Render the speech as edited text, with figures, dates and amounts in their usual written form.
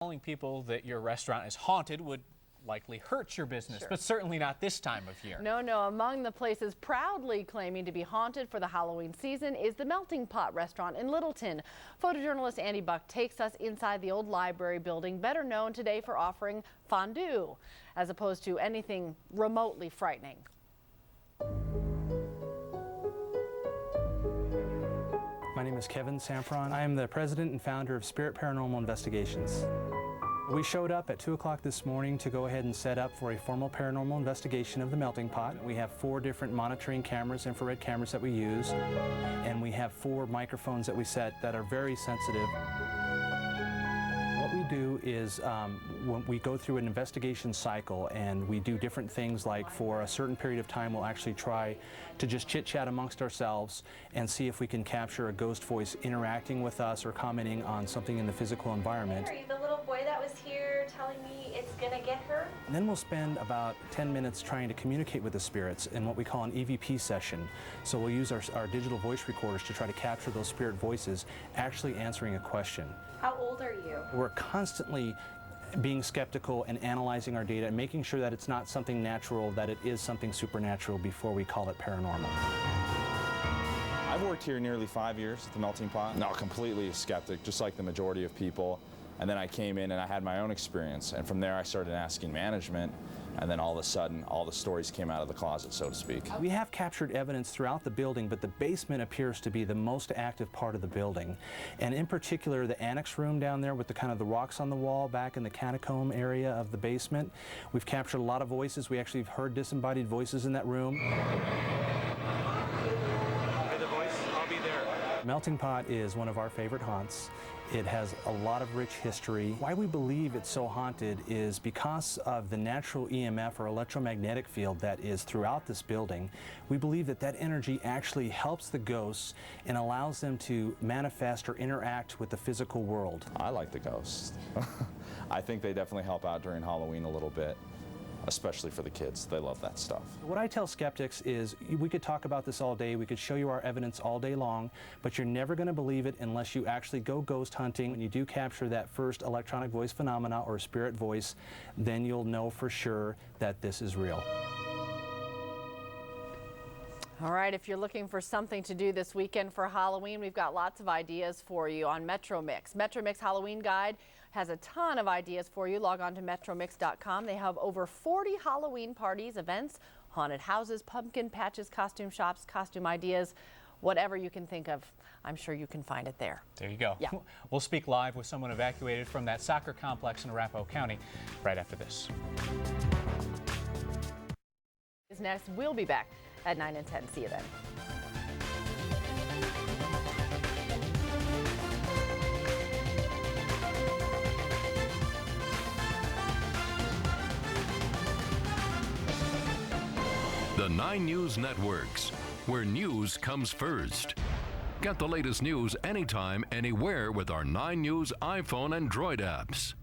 Telling people that your restaurant is haunted would likely hurt your business, Sure. but certainly not this time of year. No. Among the places proudly claiming to be haunted for the Halloween season is the Melting Pot restaurant in Littleton. Photojournalist Andy Buck takes us inside the old library building, better known today for offering fondue, as opposed to anything remotely frightening. My name is Kevin Sampron. I am the president and founder of Spirit Paranormal Investigations. We showed up at 2 o'clock this morning to go ahead and set up for a formal paranormal investigation of the melting pot. We have 4 different monitoring cameras, infrared cameras that we use, and we have 4 microphones that we set that are very sensitive. What we do is when we go through an investigation cycle and we do different things, like for a certain period of time we'll actually try to just chit-chat amongst ourselves and see if we can capture a ghost voice interacting with us or commenting on something in the physical environment. Are you the little boy that was here telling me it's gonna get her? And then we'll spend about 10 minutes trying to communicate with the spirits in what we call an EVP session. So we'll use our digital voice recorders to try to capture those spirit voices actually answering a question. How old are you? We're constantly being skeptical and analyzing our data and making sure that it's not something natural, that it is something supernatural before we call it paranormal. I've worked here nearly 5 years at the Melting Pot. No, completely a skeptic, just like the majority of people. And then I came in and I had my own experience. And from there I started asking management. And then all of a sudden, all the stories came out of the closet, so to speak. We have captured evidence throughout the building, but the basement appears to be the most active part of the building. And in particular, the annex room down there with the kind of the rocks on the wall back in the catacomb area of the basement. We've captured a lot of voices. We actually have heard disembodied voices in that room. I'll be there. Melting Pot is one of our favorite haunts. It has a lot of rich history. Why we believe it's so haunted is because of the natural EMF or electromagnetic field that is throughout this building. We believe that that energy actually helps the ghosts and allows them to manifest or interact with the physical world. I like the ghosts. I think they definitely help out during Halloween a little bit, especially for the kids. They love that stuff. What I tell skeptics is we could talk about this all day, we could show you our evidence all day long, but you're never going to believe it unless you actually go ghost hunting. When you do capture that first electronic voice phenomena or spirit voice, then you'll know for sure that this is real. All right, if you're looking for something to do this weekend for Halloween, we've got lots of ideas for you on Metro Mix. Metro Mix Halloween Guide has a ton of ideas for you. Log on to metromix.com. They have over 40 Halloween parties, events, haunted houses, pumpkin patches, costume shops, costume ideas, whatever you can think of. I'm sure you can find it there. There you go. Yeah. We'll speak live with someone evacuated from that soccer complex in Arapahoe County right after this. Next, we'll be back at 9 and 10. See you then. The 9 News Networks, where news comes first. Get the latest news anytime, anywhere with our 9 News iPhone and Droid apps.